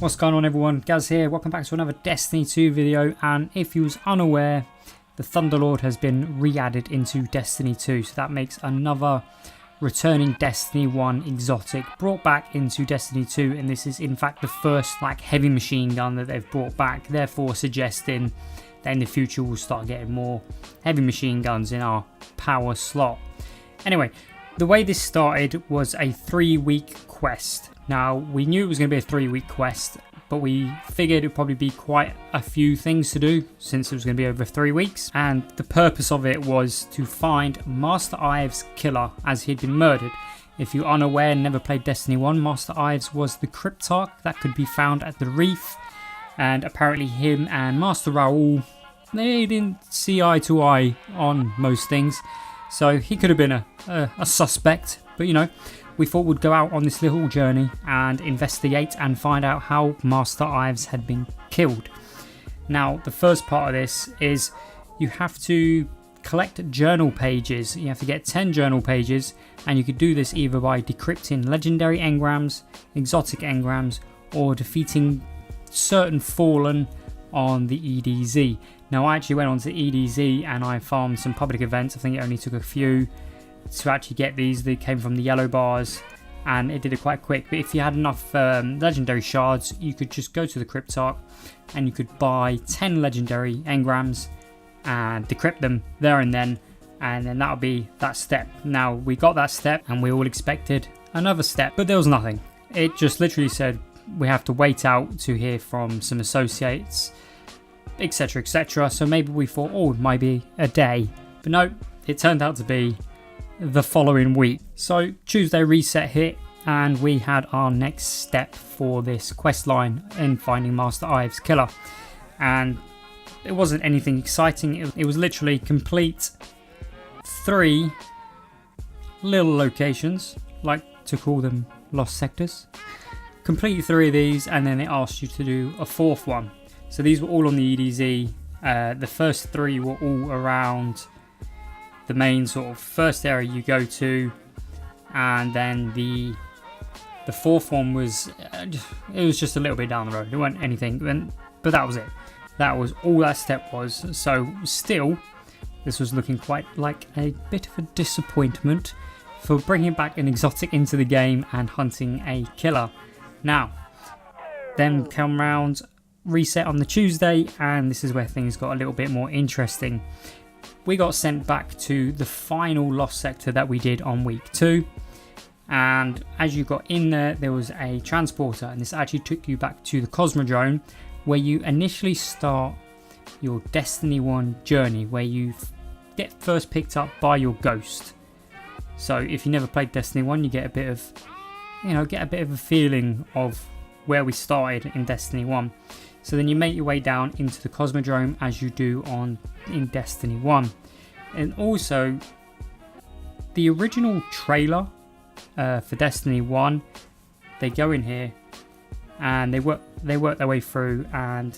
What's going on everyone, Gaz here, welcome back to another Destiny 2 video, and if you was unaware, the Thunderlord has been re-added into Destiny 2, so that makes another returning Destiny 1 exotic brought back into Destiny 2, and this is in fact the first heavy machine gun that they've brought back, therefore suggesting that in the future we'll start getting more heavy machine guns in our power slot. Anyway, the way this started was a 3-week quest. Now, we knew it was going to be a 3-week quest, but we figured it would probably be quite a few things to do since it was going to be over 3 weeks. And the purpose of it was to find Master Ives' killer as he'd been murdered. If you're unaware and never played Destiny 1, Master Ives was the Cryptarch that could be found at the Reef. And apparently him and Master Raoul, they didn't see eye to eye on most things. So he could have been a suspect, but you know, we thought we'd go out on this little journey and investigate and find out how Master Ives had been killed. Now, the first part of this is you have to collect journal pages. You have to get 10 journal pages, and you could do this either by decrypting legendary engrams, exotic engrams, or defeating certain fallen on the EDZ. Now, I actually went on to EDZ and I farmed some public events. I think it only took a few to actually get these. They came from the yellow bars and it did it quite quick, but if you had enough legendary shards, you could just go to the Cryptarch and you could buy 10 legendary engrams and decrypt them there and then that would be that step. Now, we got that step and we all expected another step, but there was nothing. It just literally said we have to wait out to hear from some associates, etc, etc. So maybe we thought, oh, it might be a day, but no, it turned out to be the following week. So Tuesday reset hit and we had our next step for this quest line in finding Master Ives' killer, and it wasn't anything exciting. It was literally complete 3 little locations, like to call them lost sectors. Complete 3 of these and then it asked you to do a 4th one. So these were all on the EDZ. The first 3 were all around the main sort of first area you go to, and then the 4th one was it was just a little bit down the road. It wasn't anything, but that was it. That was all that step was. So still, this was looking quite like a bit of a disappointment for bringing back an exotic into the game and hunting a killer. Now, then come round reset on the Tuesday, and this is where things got a little bit more interesting. We got sent back to the final lost sector that we did on week 2, and as you got in there was a transporter, and this actually took you back to the Cosmodrome where you initially start your Destiny 1 journey, where you get first picked up by your ghost. So if you never played Destiny 1, you get a bit of a feeling of where we started in Destiny 1. So then you make your way down into the Cosmodrome as you do in Destiny 1. And also, the original trailer for Destiny 1, they go in here and they work their way through, and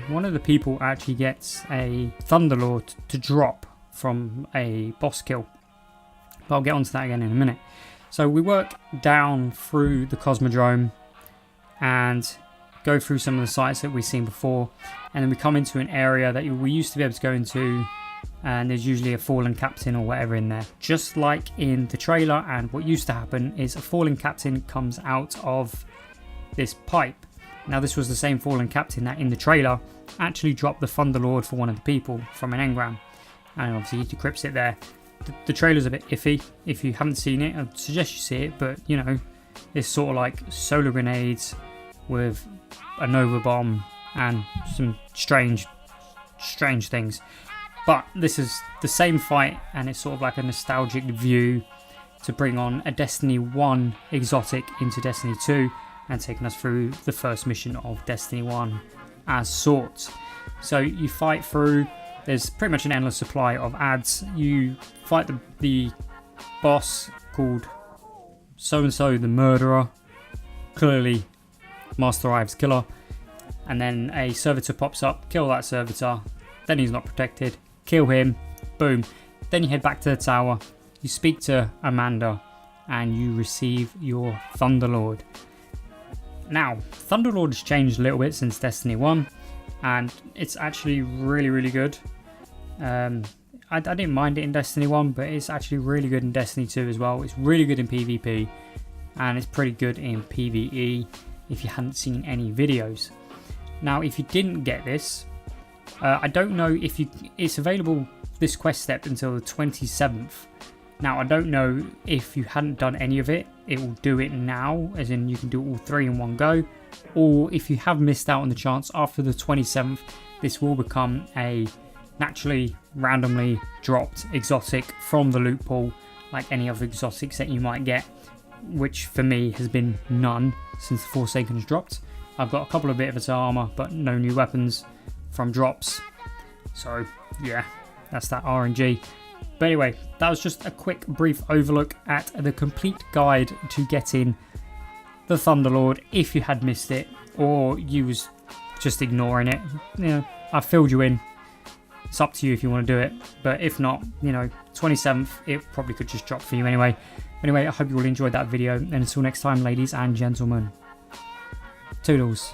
one of the people actually gets a Thunderlord to drop from a boss kill. But I'll get onto that again in a minute. So we work down through the Cosmodrome and go through some of the sites that we've seen before, and then we come into an area that we used to be able to go into, and there's usually a fallen captain or whatever in there, just like in the trailer. And what used to happen is a fallen captain comes out of this pipe. Now, this was the same fallen captain that in the trailer actually dropped the Thunderlord for one of the people from an engram, and obviously he decrypts it there. The trailer's a bit iffy. If you haven't seen it, I'd suggest you see it, but you know, it's sort of like solar grenades with a Nova bomb and some strange things. But this is the same fight, and it's sort of like a nostalgic view to bring on a Destiny 1 exotic into Destiny 2 and taking us through the first mission of Destiny 1 as sought. So you fight through, there's pretty much an endless supply of ads. You fight the boss called so-and-so the murderer, clearly Master Ives' killer, and then a servitor pops up, kill that servitor, then he's not protected, kill him, boom. Then you head back to the tower, you speak to Amanda, and you receive your Thunderlord. Now, Thunderlord has changed a little bit since Destiny 1, and it's actually really, really good. I didn't mind it in Destiny 1, but it's actually really good in Destiny 2 as well. It's really good in PvP, and it's pretty good in PvE if you hadn't seen any videos. Now, if you didn't get this, I don't know if it's available, this quest step, until the 27th. Now, I don't know if you hadn't done any of it, it will do it now, as in you can do all 3 in one go. Or if you have missed out on the chance after the 27th, this will become a naturally, randomly dropped exotic from the loot pool, like any other exotics that you might get, which for me has been none since the Forsaken's dropped. I've got a couple of bit of its armor, but no new weapons from drops. So yeah, that's that RNG. But anyway, that was just a quick brief overlook at the complete guide to getting the Thunderlord if you had missed it, or you was just ignoring it. You know, I filled you in. It's up to you if you want to do it, but if not, you know, 27th, it probably could just drop for you anyway. Anyway, I hope you all enjoyed that video, and until next time, ladies and gentlemen, Toodles.